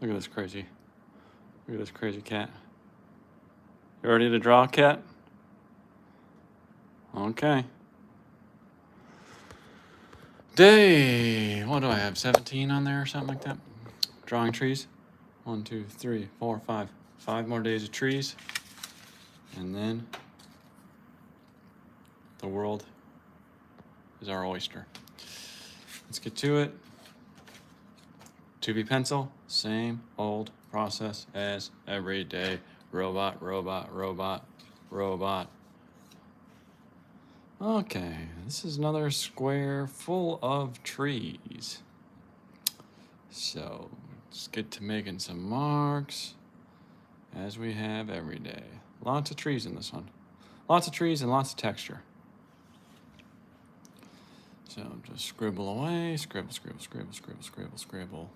Look at this crazy. Look at this crazy cat. You ready to draw, cat? Okay. Day, what do I have, 17 on there or something like that? Drawing trees. 1, 2, 3, 4, 5. 5 more days of trees. And then the world is our oyster. Let's get to it. 2B pencil, same old process as every day. Robot, robot, robot, robot. Okay, this is another square full of trees. So let's get to making some marks as we have every day. Lots of trees in this one. Lots of trees and lots of texture. So just scribble away, scribble, scribble, scribble, scribble, scribble, scribble.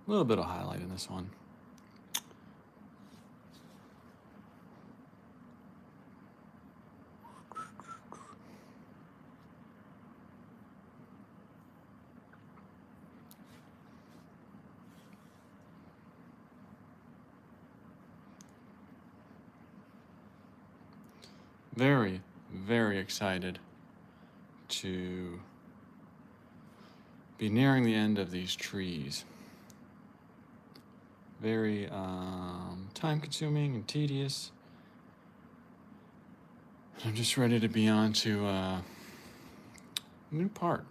A little bit of highlight in this one. Very, very excited to be nearing the end of these trees. Very time-consuming and tedious. I'm just ready to be on to a new part,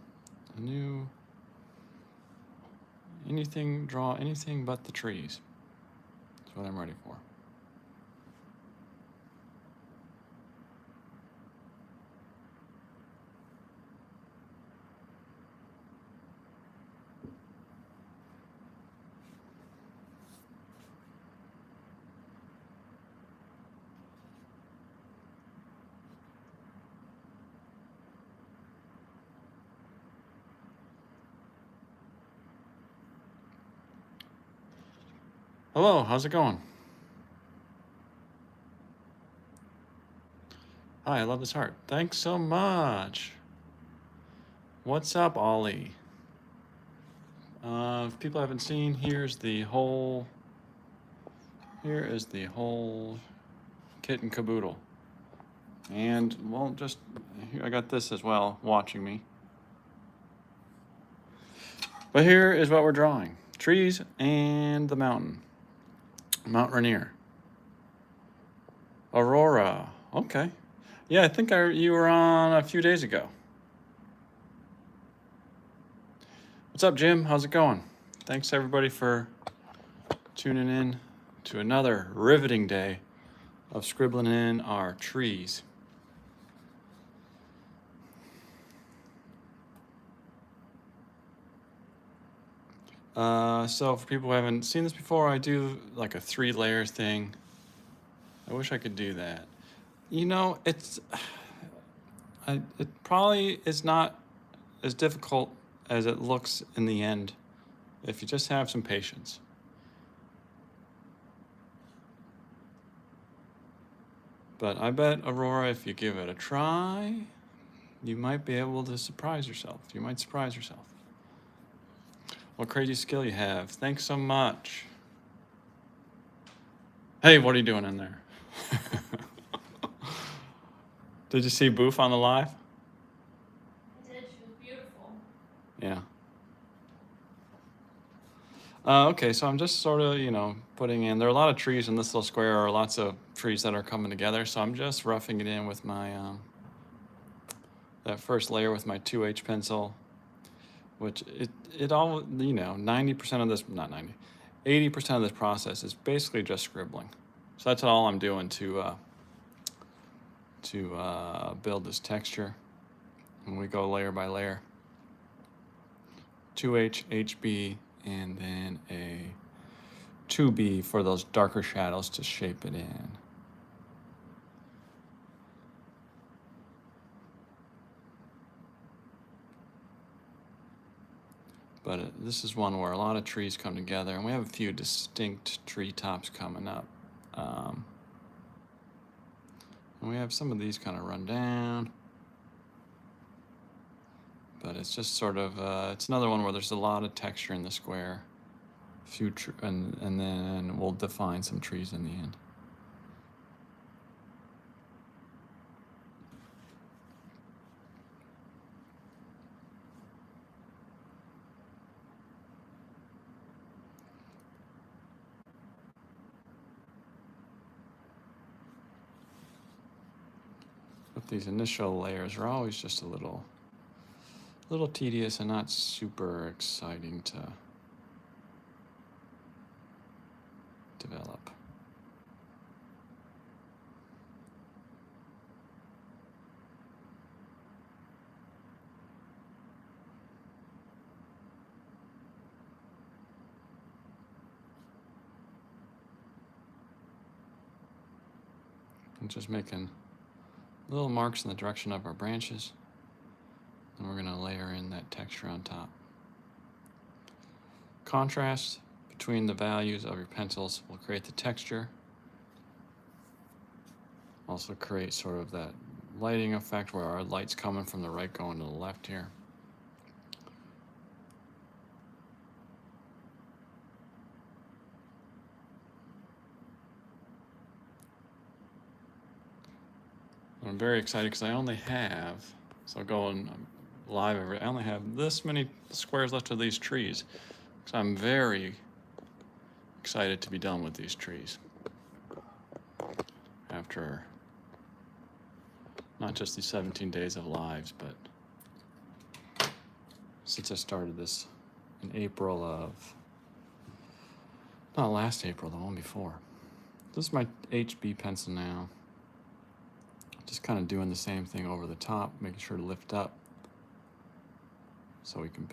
a new draw anything but the trees. That's what I'm ready for. Hello, how's it going? Hi, I love this heart. Thanks so much. What's up, Ollie? If people haven't seen, here is the whole kit and caboodle. And, well, just, here, I got this as well, watching me. But here is what we're drawing. Trees and the mountain. Mount Rainier. Aurora. Okay. Yeah, I think you were on a few days ago. What's up, Jim? How's it going? Thanks, everybody, for tuning in to another riveting day of scribbling in our trees. So for people who haven't seen this before, I do like a 3-layer thing. I wish I could do that. You know, it probably is not as difficult as it looks in the end if you just have some patience. But I bet, Aurora, if you give it a try, you might be able to surprise yourself. You might surprise yourself. What crazy skill you have. Thanks so much. Hey, what are you doing in there? Did you see Boof on the live? I did. She was beautiful. Yeah. Okay, so I'm just sort of, putting in, there are a lot of trees in this little square, or lots of trees that are coming together, so I'm just roughing it in with my, that first layer with my 2H pencil, which it all, 90% of this, not 90, 80% of this process is basically just scribbling. So that's all I'm doing to build this texture. And we go layer by layer. 2H, HB, and then a 2B for those darker shadows to shape it in. But this is one where a lot of trees come together, and we have a few distinct tree tops coming up. And we have some of these kind of run down, but it's just sort of, it's another one where there's a lot of texture in the square. And then we'll define some trees in the end. But these initial layers are always just a little tedious and not super exciting to develop. And just making little marks in the direction of our branches. And we're going to layer in that texture on top. Contrast between the values of your pencils will create the texture. Also create sort of that lighting effect where our light's coming from the right going to the left here. I'm very excited because I only have, so going live, I only have this many squares left of these trees. So I'm very excited to be done with these trees. After not just these 17 days of lives, but since I started this in April of, not last April, the one before. This is my HB pencil now. Just kind of doing the same thing over the top, making sure to lift up so we can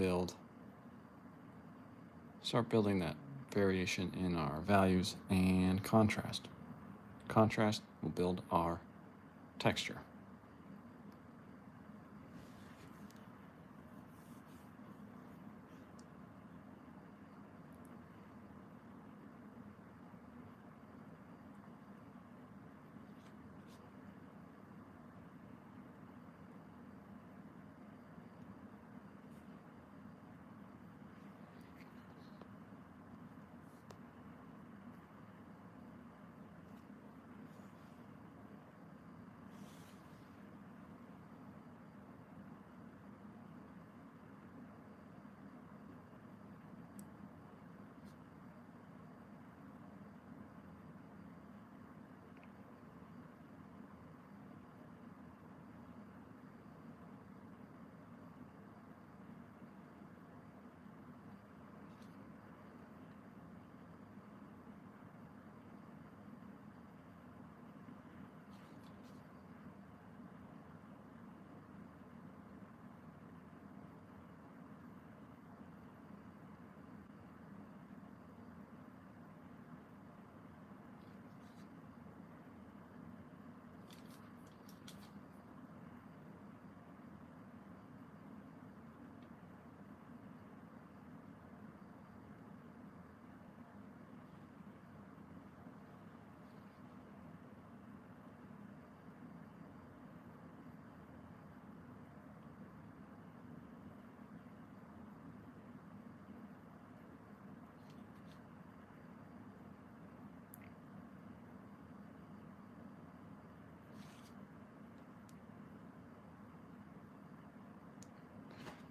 start building that variation in our values and contrast. Contrast will build our texture.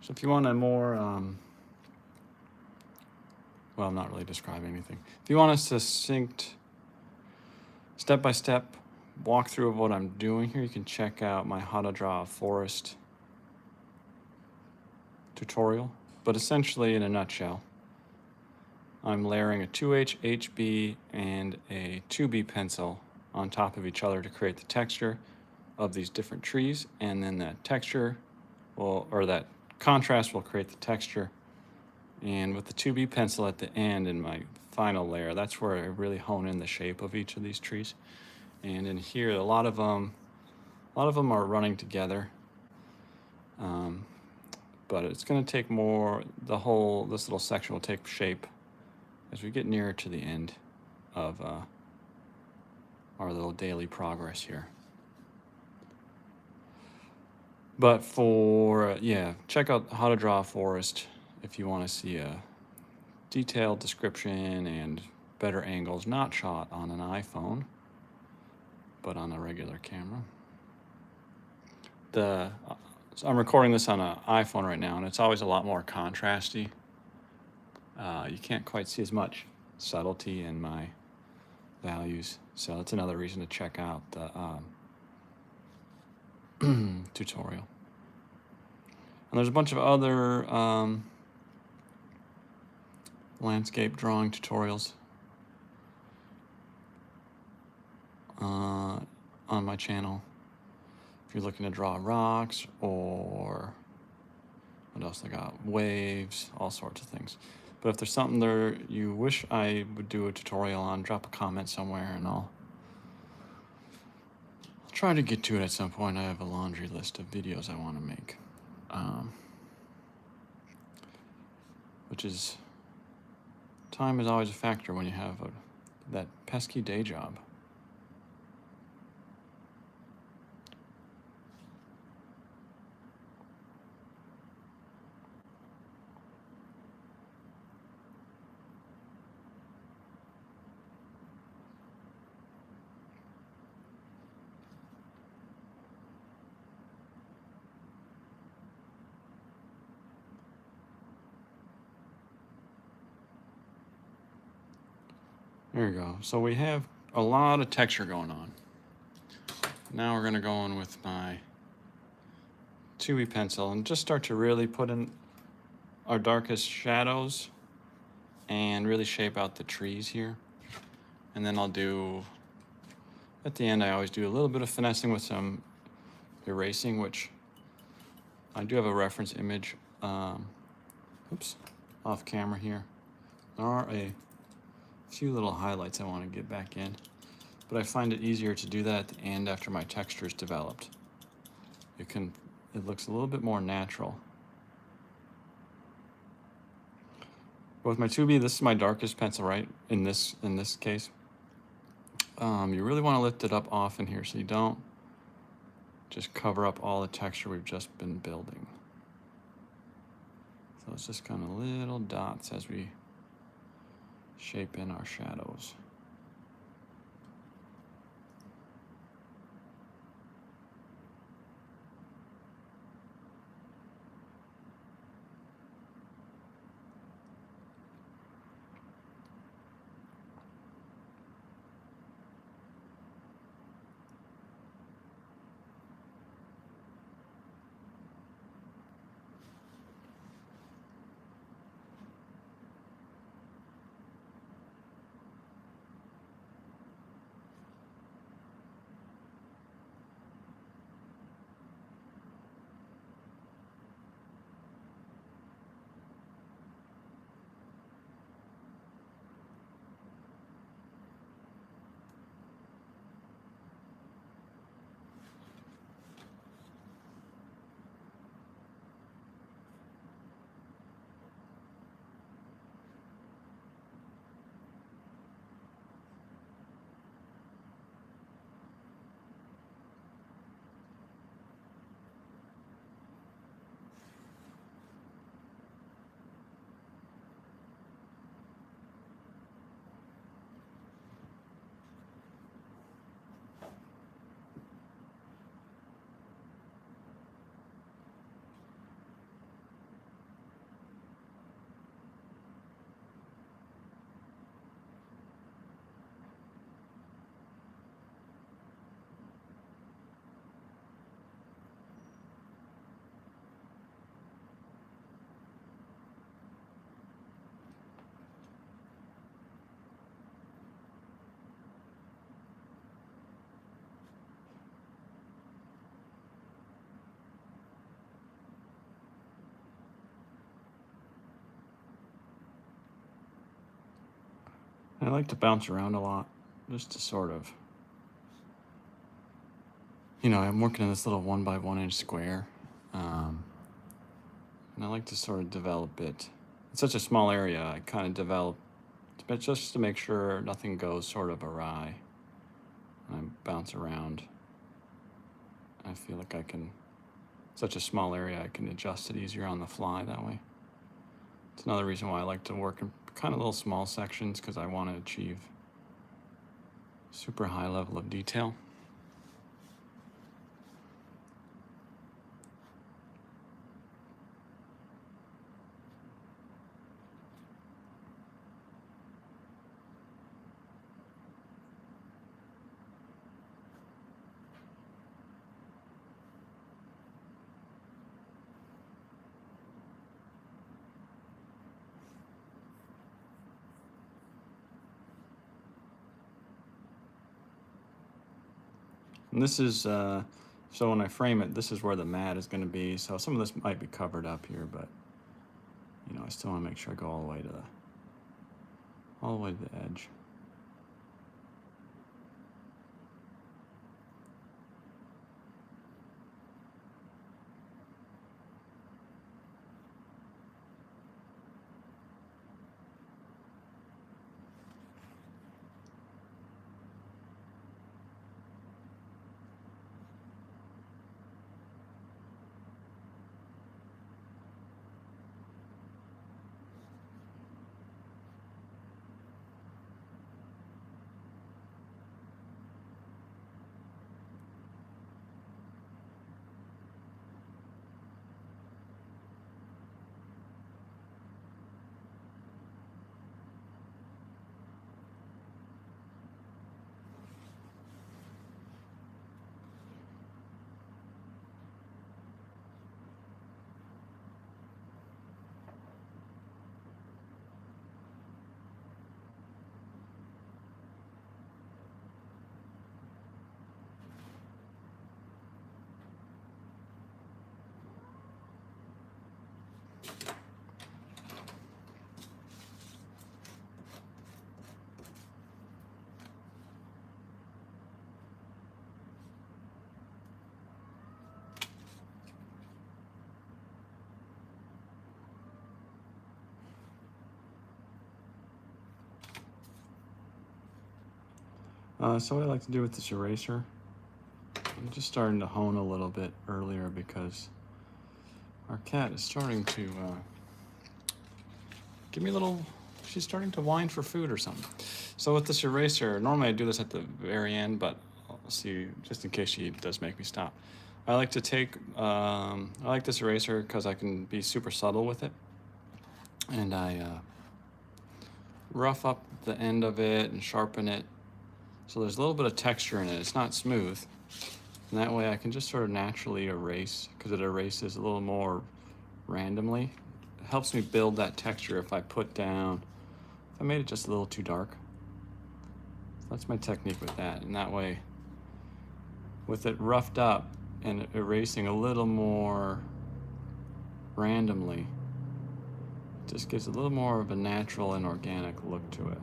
So if you want a more, well, I'm not really describing anything. If you want a succinct, step-by-step walkthrough of what I'm doing here, you can check out my how to draw a forest tutorial. But essentially, in a nutshell, I'm layering a 2H HB and a 2B pencil on top of each other to create the texture of these different trees, and then that texture will, or that contrast will create the texture. And with the 2B pencil at the end in my final layer, that's where I really hone in the shape of each of these trees. And in here, a lot of them are running together. But it's going to take more, this little section will take shape as we get nearer to the end of our little daily progress here. But for, yeah, check out How to Draw a Forest if you want to see a detailed description and better angles, not shot on an iPhone, but on a regular camera. So I'm recording this on an iPhone right now, and it's always a lot more contrasty. You can't quite see as much subtlety in my values, so that's another reason to check out the tutorial. And there's a bunch of other landscape drawing tutorials on my channel. If you're looking to draw rocks, or what else I got? Waves, all sorts of things. But if there's something there you wish I would do a tutorial on, drop a comment somewhere and I'll try to get to it at some point. I have a laundry list of videos I want to make. Which is, time is always a factor when you have that pesky day job. There you go. So we have a lot of texture going on. Now we're gonna go in with my 2B pencil and just start to really put in our darkest shadows and really shape out the trees here. And then I'll do, at the end, I always do a little bit of finessing with some erasing, which I do have a reference image, off camera here. There are a few little highlights I want to get back in, but I find it easier to do that at the end after my texture is developed. It looks a little bit more natural. But with my 2B, this is my darkest pencil, right? In this case, you really want to lift it up often here so you don't just cover up all the texture we've just been building. So it's just kind of little dots as we shape in our shadows. I like to bounce around a lot, just to sort of, I'm working in this little 1x1 inch square, and I like to sort of develop it. It's such a small area, I kind of develop, but just to make sure nothing goes sort of awry. and I bounce around, I feel like I can, such a small area, I can adjust it easier on the fly that way. It's another reason why I like to work in kind of little small sections, because I want to achieve super high level of detail. And this is, so when I frame it, this is where the mat is going to be. So some of this might be covered up here, but you know, I still want to make sure I go all the way to the edge. So what I like to do with this eraser, I'm just starting to hone a little bit earlier because our cat is starting to give me a little, she's starting to whine for food or something. So with this eraser, normally I do this at the very end, but I'll see, just in case she does make me stop. I like to take, I like this eraser because I can be super subtle with it. And I rough up the end of it and sharpen it. So there's a little bit of texture in it. It's not smooth. And that way I can just sort of naturally erase, because it erases a little more randomly. It helps me build that texture if I put down, if I made it just a little too dark. So that's my technique with that. And that way, with it roughed up and erasing a little more randomly, it just gives a little more of a natural and organic look to it.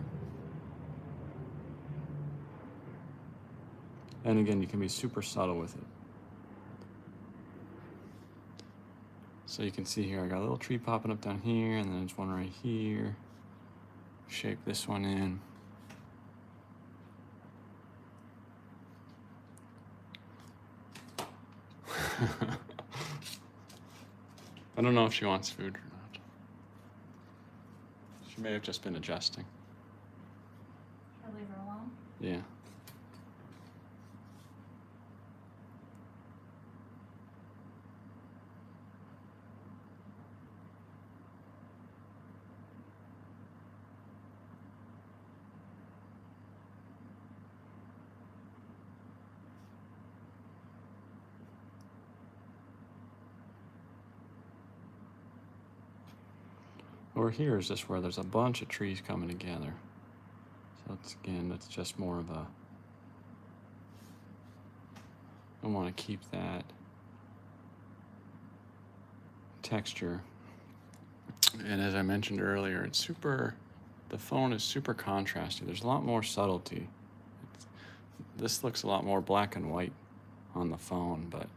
And again, you can be super subtle with it. So you can see here, I got a little tree popping up down here, and then there's one right here. Shape this one in. I don't know if she wants food or not. She may have just been adjusting. Should I leave her alone? Yeah. Over here is just where there's a bunch of trees coming together. So it's, again, it's just more of a, I want to keep that texture. And as I mentioned earlier, it's super, the phone is super contrasty. There's a lot more subtlety. This looks a lot more black and white on the phone, but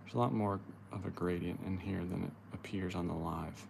there's a lot more of a gradient in here than it appears on the live.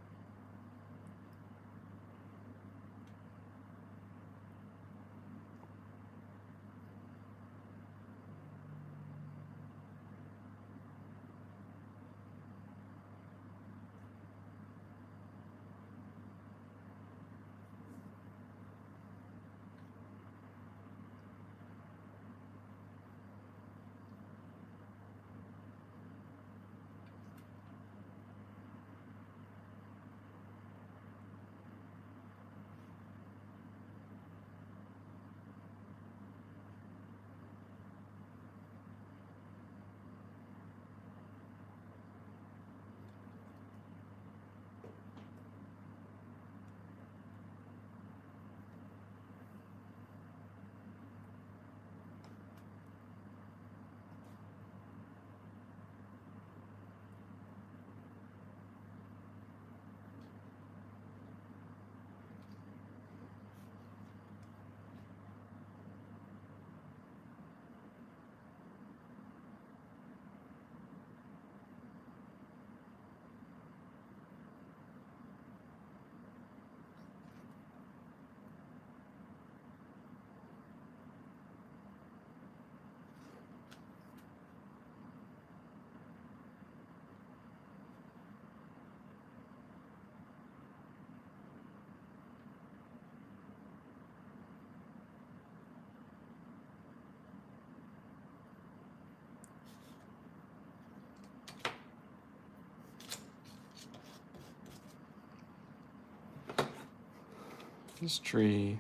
This tree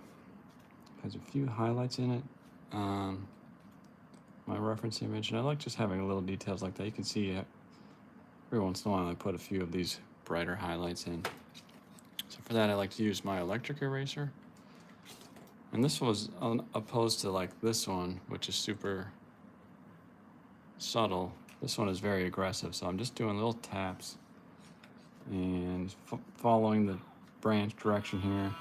has a few highlights in it. My reference image, and I like just having little details like that. You can see every once in a while I put a few of these brighter highlights in. So for that I like to use my electric eraser. And this was opposed to like this one, which is super subtle. This one is very aggressive, so I'm just doing little taps and following the branch direction here.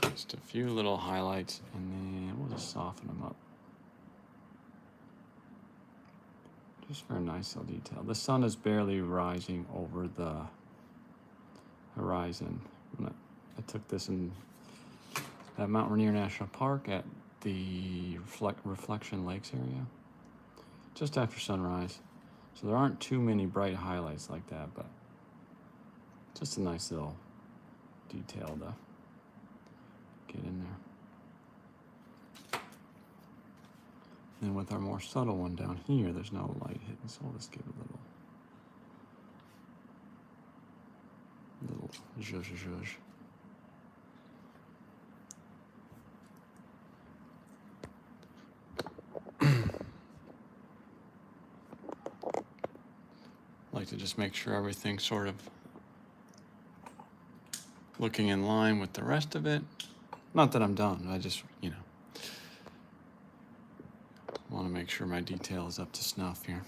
Just a few little highlights, and then we'll just soften them up. Just for a nice little detail. The sun is barely rising over the horizon. I took this in at Mount Rainier National Park at the Reflection Lakes area, just after sunrise. So there aren't too many bright highlights like that, but just a nice little detail to get in there. And with our more subtle one down here, there's no light hitting, so we'll just give it a little zhuzh. Like to just make sure everything's sort of looking in line with the rest of it. Not that I'm done, I just, want to make sure my detail is up to snuff here.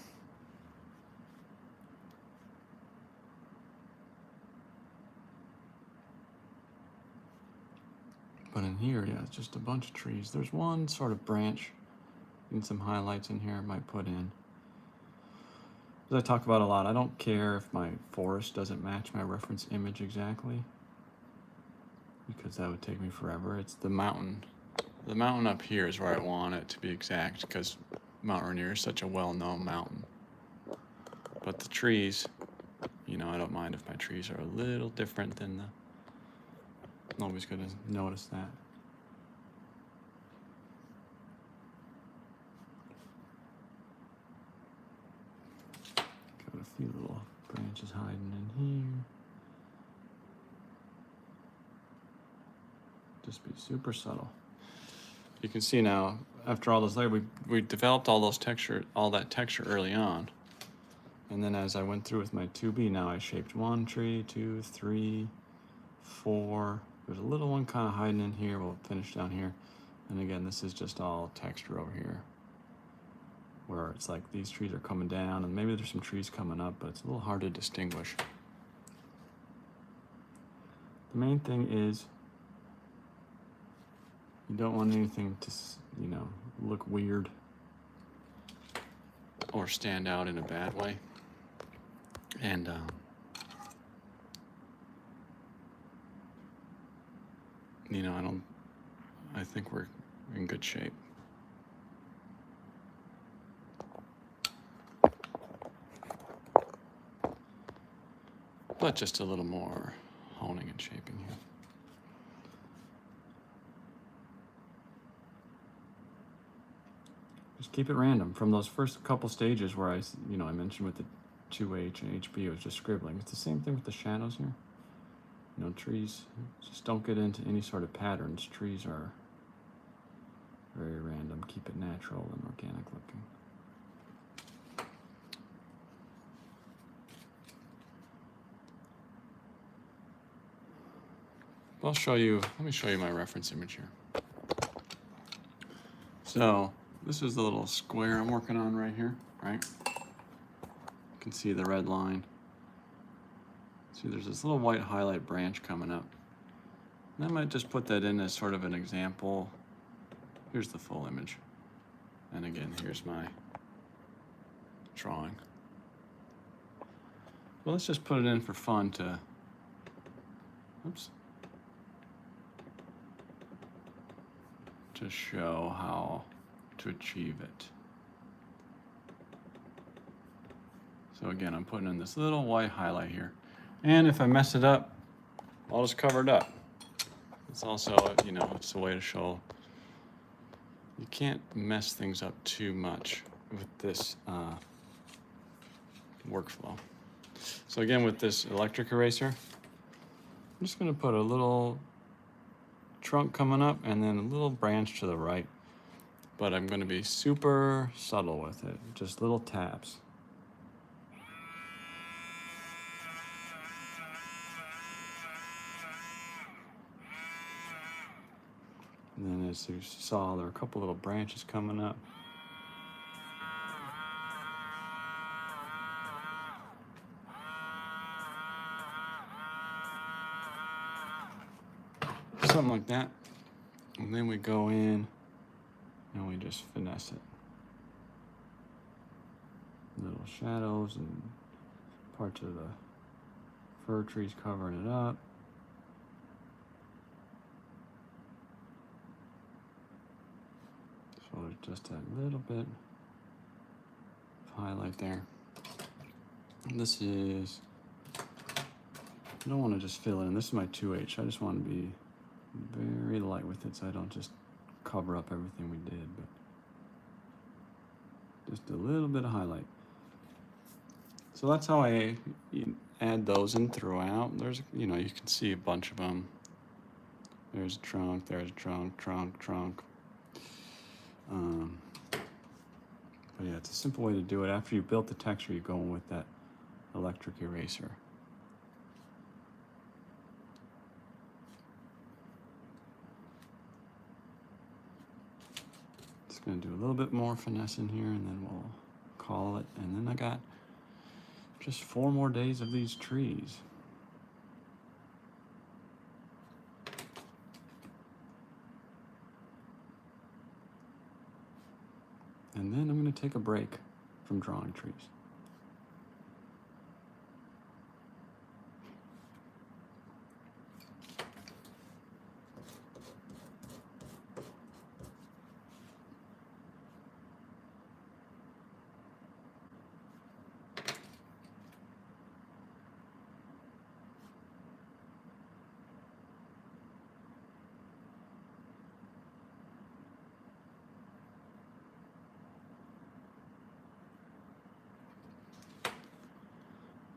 But in here, yeah, it's just a bunch of trees. There's one sort of branch and some highlights in here I might put in. As I talk about a lot, I don't care if my forest doesn't match my reference image exactly, because that would take me forever. It's the mountain. The mountain up here is where I want it to be exact, because Mount Rainier is such a well-known mountain. But the trees, I don't mind if my trees are a little different than nobody's gonna notice that. Got a few little branches hiding in here. Just be super subtle. You can see now, after all this layer, we developed all that texture early on. And then as I went through with my 2B, now I shaped 1 tree, 2, 3, 4. There's a little one kind of hiding in here. We'll finish down here. And again, this is just all texture over here, where it's like these trees are coming down, and maybe there's some trees coming up, but it's a little hard to distinguish. The main thing is you don't want anything to, look weird or stand out in a bad way. And I think we're in good shape. But just a little more honing and shaping here. Just keep it random. From those first couple stages where I mentioned with the 2H and HB, it was just scribbling. It's the same thing with the shadows here. Trees, just don't get into any sort of patterns. Trees are very random. Keep it natural and organic looking. Let me show you my reference image here. So this is the little square I'm working on right here, right? You can see the red line. See, there's this little white highlight branch coming up. And I might just put that in as sort of an example. Here's the full image. And again, here's my drawing. Well, let's just put it in for fun to show how to achieve it. So again, I'm putting in this little white highlight here. And if I mess it up, I'll just cover it up. It's also, it's a way to show you can't mess things up too much with this workflow. So again, with this electric eraser, I'm just going to put a little trunk coming up and then a little branch to the right. But I'm going to be super subtle with it, just little taps. And then as you saw, there are a couple little branches coming up. Something like that. And then we go in and we just finesse it. Little shadows and parts of the fir trees covering it up. So there's just a little bit of highlight there. And this is, I don't want to just fill it in. This is my 2H. I just want to be very light with it so I don't just cover up everything we did, but just a little bit of highlight. So that's how I add those in throughout. There's, you know, you can see a bunch of them. There's a trunk, there's a trunk, trunk, trunk. But yeah, it's a simple way to do it. After you've built the texture, you go in with that electric eraser. Just gonna do a little bit more finesse in here and then we'll call it. And then I got just 4 more days of these trees. And then I'm going to take a break from drawing trees.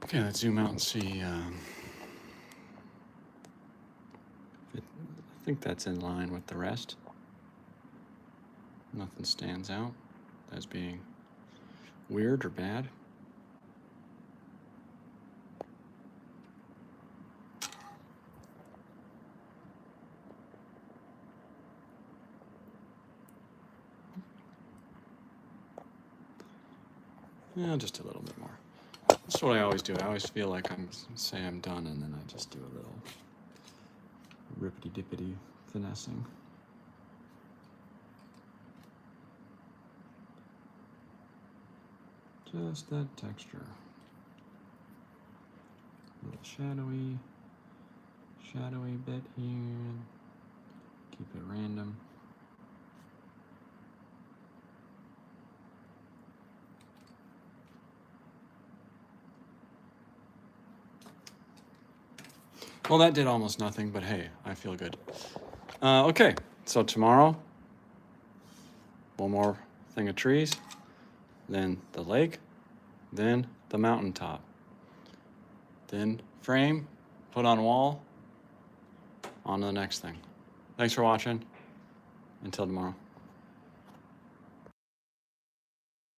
Okay, let's zoom out and see. I think that's in line with the rest. Nothing stands out as being weird or bad. Yeah, just a little bit more. That's what I always do. I always feel like I'm done, and then I just do a little rippity-dippity finessing. Just that texture. A little shadowy bit here. Keep it random. Well, that did almost nothing, but hey, I feel good. Okay, so tomorrow, one more thing of trees, then the lake, then the mountaintop, then frame, put on wall, on to the next thing. Thanks for watching. Until tomorrow.